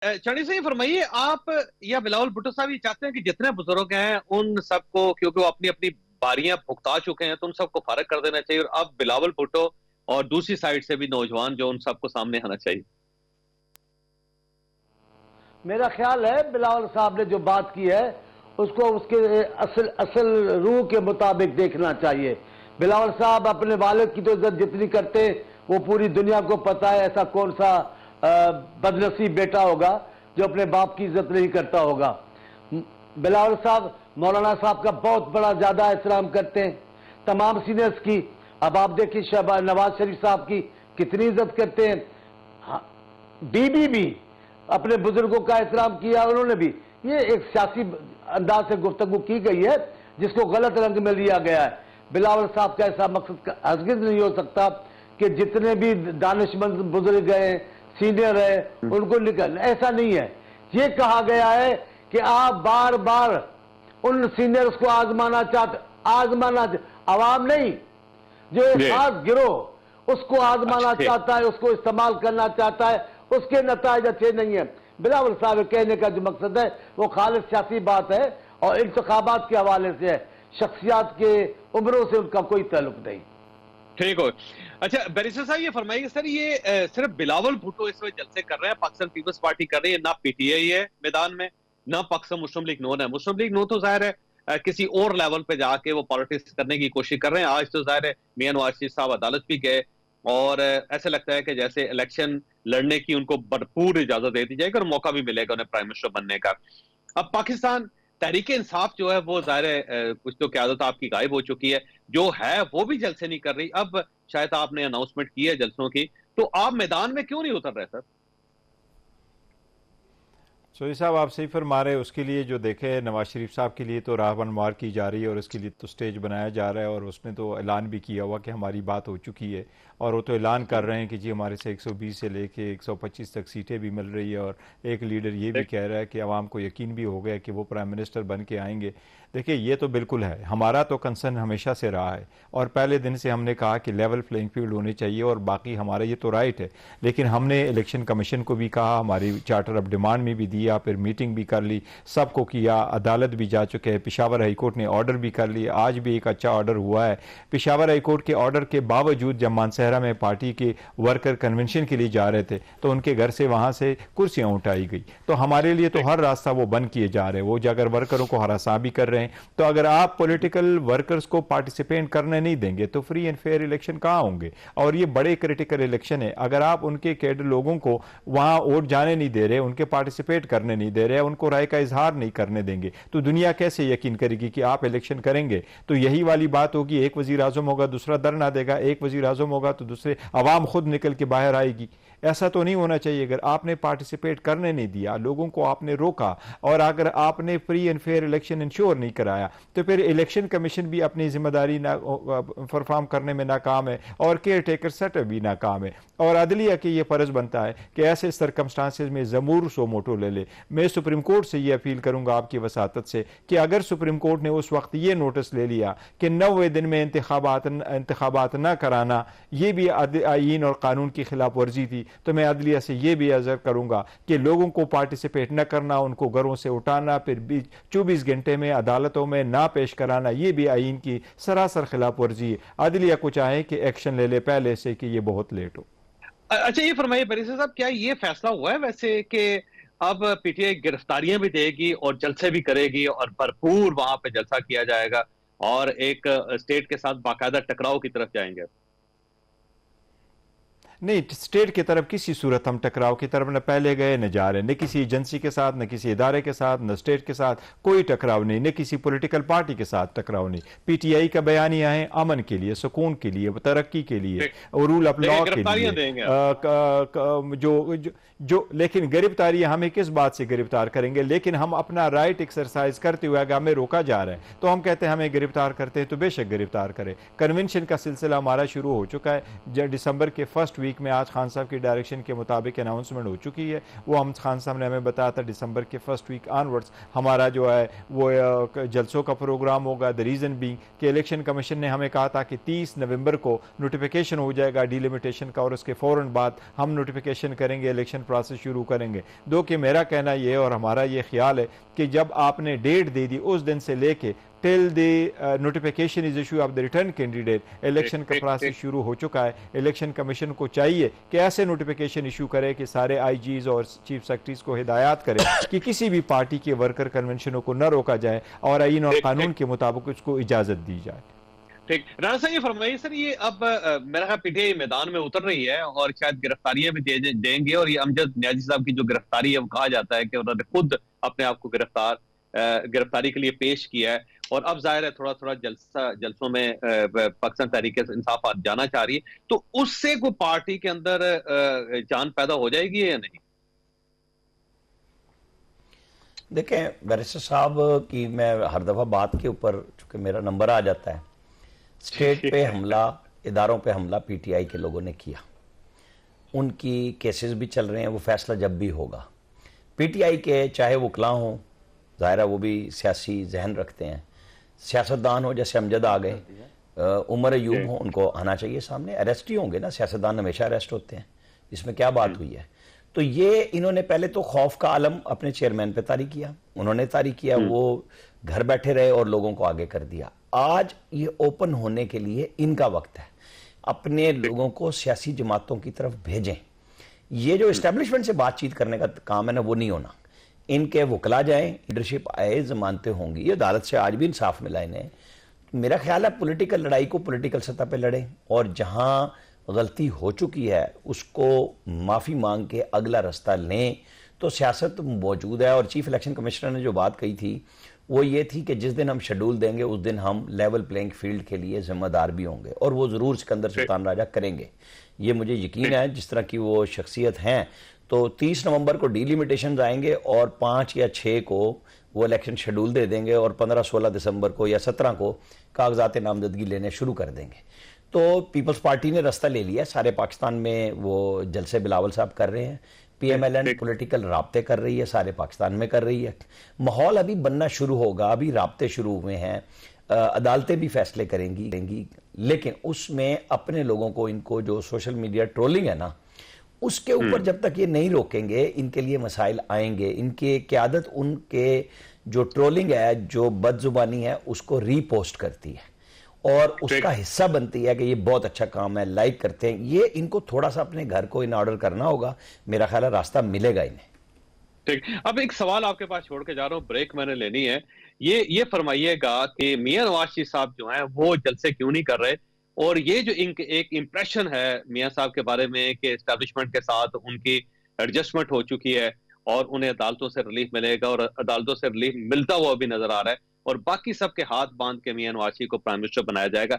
चंडी से फरमाइए, आप या बिलावल भुट्टो साहब ये चाहते हैं कि जितने बुजुर्ग हैं उन सबको, क्योंकि वो अपनी अपनी बारियां भुगता चुके हैं, तो उन सबको फारग कर देना चाहिए, और अब बिलावल भुट्टो और दूसरी साइड से भी नौजवान जो, उन सबको सामने आना चाहिए? मेरा ख्याल है बिलावल साहब ने जो बात की है उसको उसके असल असल रूह के मुताबिक देखना चाहिए। बिलावल साहब अपने वालिद की तो इज्जत जितनी करते वो पूरी दुनिया को पता है। ऐसा कौन सा बदनसीब बेटा होगा जो अपने बाप की इज्जत नहीं करता होगा। बिलावल साहब मौलाना साहब का बहुत बड़ा ज्यादा एहतराम करते हैं, तमाम सीनियर्स की। अब आप देखिए नवाज शरीफ साहब की कितनी इज्जत करते हैं। हाँ, बीबी भी अपने बुजुर्गों का एहतराम किया उन्होंने भी। ये एक सियासी अंदाज से गुफ्तगू की गई है जिसको गलत रंग में लिया गया है। बिलावल साहब का ऐसा मकसद हरगिज़ नहीं हो सकता कि जितने भी दानिशमंद बुजुर्ग गए सीनियर है उनको निकल, ऐसा नहीं है। ये कहा गया है कि आप बार बार उन सीनियर्स को आजमाना आवाम नहीं, जो एक खास गिरोह उसको आजमाना चाहता है, उसको इस्तेमाल करना चाहता है, उसके नताइज अच्छे नहीं है। बिलावल साहब कहने का जो मकसद है वो खालिद सियासी बात है और इंतखाबात के हवाले से है, शख्सियात के उम्रों से उनका कोई ताल्लुक नहीं। ठीक हो। अच्छा बैरिस्टर साहब ये फरमाइए सर, ये सिर्फ बिलावल भुट्टो इस वक्त जलसे कर रहे हैं, पाकिस्तान पीपल्स पार्टी कर रही है, ना पीटीआई है मैदान में, ना पाकिस्तान मुस्लिम लीग नून है। मुस्लिम लीग नून तो जाहिर है किसी और लेवल पे जाके वो पॉलिटिक्स करने की कोशिश कर रहे हैं। आज तो जाहिर है मियां नवाज शरीफ साहब अदालत भी गए, और ऐसे लगता है कि जैसे इलेक्शन लड़ने की उनको भरपूर इजाजत दे दी जाएगी और मौका भी मिलेगा उन्हें प्राइम मिनिस्टर बनने का। अब पाकिस्तान तहरीक इंसाफ जो है वो जाहिर है कुछ तो क्यादत आपकी गायब हो चुकी है, जो है वो भी जलसे नहीं कर रही। अब शायद आपने अनाउंसमेंट की है जलसों की, तो आप मैदान में क्यों नहीं उतर रहे सर? सोई साहब आप सही फरमा रहे हैं। उसके लिए जो देखे नवाज शरीफ साहब के लिए तो राह मार की जा रही है और उसके लिए तो स्टेज बनाया जा रहा है, और उसने तो ऐलान भी किया हुआ कि हमारी बात हो चुकी है, और वो तो ऐलान कर रहे हैं कि जी हमारे से 120 से लेके 125 तक सीटें भी मिल रही है, और एक लीडर ये भी कह रहा है कि आवाम को यकीन भी हो गया कि वो प्राइम मिनिस्टर बन के आएंगे। देखिए ये तो बिल्कुल है, हमारा तो कंसर्न हमेशा से रहा है, और पहले दिन से हमने कहा कि लेवल प्लेइंग फील्ड होनी चाहिए, और बाकी हमारा ये तो राइट है। लेकिन हमने इलेक्शन कमीशन को भी कहा, हमारी चार्टर ऑफ डिमांड में भी दिया, फिर मीटिंग भी कर ली, सबको किया, अदालत भी जा चुके हैं, पेशावर हाईकोर्ट ने ऑर्डर भी कर लिया, आज भी एक अच्छा ऑर्डर हुआ है। पेशावर हाईकोर्ट के ऑर्डर के बावजूद जब मानसहरा में पार्टी के वर्कर कन्वेंशन के लिए जा रहे थे तो उनके घर से वहां से कुर्सियां उठाई गई। तो हमारे लिए तो हर रास्ता वो बंद किए जा रहे हैं, वो अगर वर्करों को हरासा भी कर रहे हैं। तो अगर आप पॉलिटिकल वर्कर्स को पार्टिसिपेट करने नहीं देंगे तो फ्री एंड फेयर इलेक्शन कहां होंगे? और ये बड़े क्रिटिकल इलेक्शन है। अगर आप उनके कैडर लोगों को वहां वोट जाने नहीं दे रहे, उनके पार्टिसिपेट करने नहीं दे रहे, उनको राय का इजहार नहीं करने देंगे, तो दुनिया कैसे यकीन करेगी कि आप इलेक्शन करेंगे? तो यही वाली बात होगी, एक वजीर आजम होगा दूसरा धरना देगा, एक वजीर आजम होगा तो दूसरे अवाम खुद निकल के बाहर आएगी। ऐसा तो नहीं होना चाहिए। अगर आपने पार्टिसिपेट करने नहीं दिया, लोगों को आपने रोका, और अगर आपने free and fair election ensure नहीं कराया, तो फिर इलेक्शन कमीशन भी अपनी जिम्मेदारी परफॉर्म करने में नाकाम है, और केयर टेकर सेटअप भी नाकाम है, और अदलिया के ये फर्ज बनता है कि ऐसे सर्कमस्टांसेस में जमूर सो मोटो ले ले। मैं सुप्रीम कोर्ट से ये अपील करूंगा आपकी वसातत से कि अगर सुप्रीम कोर्ट ने उस वक्त ये नोटिस ले लिया कि 90 दिन में इंतखाबात न कराना ये भी आईन और कानून की खिलाफ वर्जी थी, तो मैं अदलिया से यह भी अर्ज करूंगा कि लोगों को पार्टिसिपेट न करना, उनको घरों से उठाना, फिर 24 घंटे में अदालतों में ना पेश कराना, यह भी आईन की सरासर खिलाफ वर्जी है। अदलिया को चाहे कि एक्शन ले ले पहले से कि यह बहुत लेट हो। अच्छा ये फरमाइए बैरिस्टर साहब, क्या ये फैसला हुआ है वैसे कि अब पीटीआई गिरफ्तारियां भी देगी और जलसे भी करेगी और भरपूर वहां पे जलसा किया जाएगा और एक स्टेट के साथ बाकायदा टकराव की तरफ जाएंगे? नहीं, स्टेट की तरफ किसी सूरत हम टकराव की तरफ न पहले गए न जा रहे, न किसी एजेंसी के साथ, न किसी इदारे के साथ, न स्टेट के साथ कोई टकराव नहीं, न किसी पॉलिटिकल पार्टी के साथ टकराव नहीं। पीटीआई का बयानिया है अमन के लिए, सुकून के लिए, तरक्की के लिए और रूल ऑफ लॉ के लिए। जो लेकिन गिरफ्तारी हमें किस बात से गिरफ्तार करेंगे? लेकिन हम अपना राइट एक्सरसाइज करते हुए अगर हमें रोका जा रहा है तो हम कहते हैं हमें गिरफ्तार करते हैं तो बेशक गिरफ्तार करें। कन्वेंशन का सिलसिला हमारा शुरू हो चुका है, दिसंबर के फर्स्ट वीक वीक में आज खान साहब की डायरेक्शन के मुताबिक अनाउंसमेंट हो चुकी है। वो हम खान साहब ने हमें बताया था दिसंबर के फर्स्ट वीक ऑनवर्ड्स हमारा जो है वो जलसों का प्रोग्राम होगा। द रीज़न बीइंग कि इलेक्शन कमीशन ने हमें कहा था कि 30 नवंबर को नोटिफिकेशन हो जाएगा डिलिमिटेशन का और उसके फ़ौरन बाद हम नोटिफिकेशन करेंगे, इलेक्शन प्रोसेस शुरू करेंगे। दो कि मेरा कहना ये और हमारा ये ख्याल है कि जब आपने डेट दे दी उस दिन से लेके till the notification is issue of the return candidate election का प्रोसेस शुरू हो चुका है। इलेक्शन कमीशन को चाहिए कि ऐसे नोटिफिकेशन इशू करे कि सारे आईजीज और चीफ सेक्रेटरीज को हिदायत करें कि किसी भी पार्टी के वर्कर कन्वेंशनों को न रोका जाए और आईन और कानून के मुताबिक उसको इजाजत दी जाए। ठीक, राणा साहब ये फरमाइए सर, ये अब मेरा ख्याल पीटीआई मैदान में उतर रही है और शायद गिरफ्तारियां भी देंगे, और ये अमजद नियाजी साहब की जो गिरफ्तारी है वो कहा जाता है कि उन्होंने खुद अपने आप को गिरफ्तारी के लिए पेश किया है, और अब जाहिर है थोड़ा थोड़ा जलसों में पाकिस्तान तहरीक इंसाफ जाना चाह रही है, तो उससे कोई पार्टी के अंदर जान पैदा हो जाएगी या नहीं? देखें बैरिस्टर साहब की मैं हर दफा बात के ऊपर चूंकि मेरा नंबर आ जाता है, स्टेट पे हमला, इदारों पे हमला पीटीआई के लोगों ने किया, उनकी केसेस भी चल रहे हैं, वो फैसला जब भी होगा पीटीआई के चाहे वकला हों, ज़ाहिर है वो भी सियासी जहन रखते हैं, सियासतदान हो जैसे अमजद आ गए, उमर अयूब हो, उनको आना चाहिए सामने, अरेस्ट ही होंगे ना, सियासतदान हमेशा अरेस्ट होते हैं, इसमें क्या बात हुई है। तो ये इन्होंने पहले तो खौफ का आलम अपने चेयरमैन पे तारी किया, उन्होंने तारी किया, वो घर बैठे रहे और लोगों को आगे कर दिया। आज ये ओपन होने के लिए इनका वक्त है, अपने लोगों को सियासी जमातों की तरफ भेजें। ये जो इस्टेब्लिशमेंट से बातचीत करने का काम है ना, वो नहीं होना, इनके वकला जाएं, लीडरशिप आए, जमानतें होंगी, ये अदालत से आज भी इंसाफ मिला इन्हें। मेरा ख्याल है पॉलिटिकल लड़ाई को पॉलिटिकल सतह पे लड़ें और जहां गलती हो चुकी है उसको माफ़ी मांग के अगला रास्ता लें, तो सियासत मौजूद है। और चीफ इलेक्शन कमिश्नर ने जो बात कही थी वो ये थी कि जिस दिन हम शेड्यूल देंगे उस दिन हम लेवल प्लेइंग फील्ड के लिए जिम्मेदार भी होंगे, और वो ज़रूर सिकंदर सुल्तान राजा करेंगे, ये मुझे यकीन है, जिस तरह की वो शख्सियत हैं। तो 30 नवंबर को डिलिमिटेशन आएंगे और 5 या 6 को वो इलेक्शन शेड्यूल दे देंगे और 15-16 दिसंबर को या 17 को कागजात नामजदगी लेने शुरू कर देंगे। तो पीपल्स पार्टी ने रास्ता ले लिया, सारे पाकिस्तान में वो जलसे बिलावल साहब कर रहे हैं, पीएमएलएन पॉलिटिकल राब्ते कर रही है, सारे पाकिस्तान में कर रही है, माहौल अभी बनना शुरू होगा, अभी राब्ते शुरू हुए हैं, अदालतें भी फैसले करेंगी, लेकिन उसमें अपने लोगों को, इनको जो सोशल मीडिया ट्रोलिंग है ना, उसके ऊपर जब तक ये नहीं रोकेंगे इनके लिए मसाइल आएंगे। इनकी क़यादत उनके जो ट्रोलिंग है, जो बदजुबानी है, उसको रीपोस्ट करती है और उसका हिस्सा बनती है कि ये बहुत अच्छा काम है, लाइक करते हैं। ये इनको थोड़ा सा अपने घर को इन ऑर्डर करना होगा, मेरा ख्याल है रास्ता मिलेगा इन्हें। ठीक, अब एक सवाल आपके पास छोड़ के जा रहा हूँ, ब्रेक मैंने लेनी है। ये फरमाइएगा कि मियां नवाज शरीफ साहब जो हैं वो जलसे क्यों नहीं कर रहे, और ये जो एक इंप्रेशन है मियां साहब के बारे में कि एस्टैब्लिशमेंट के साथ उनकी एडजस्टमेंट हो चुकी है और उन्हें अदालतों से रिलीफ मिलेगा, और अदालतों से रिलीफ मिलता हुआ भी नजर आ रहा है, और बाकी सबके हाथ बांध के मियां नवाज शरीफ को प्राइम मिनिस्टर बनाया जाएगा,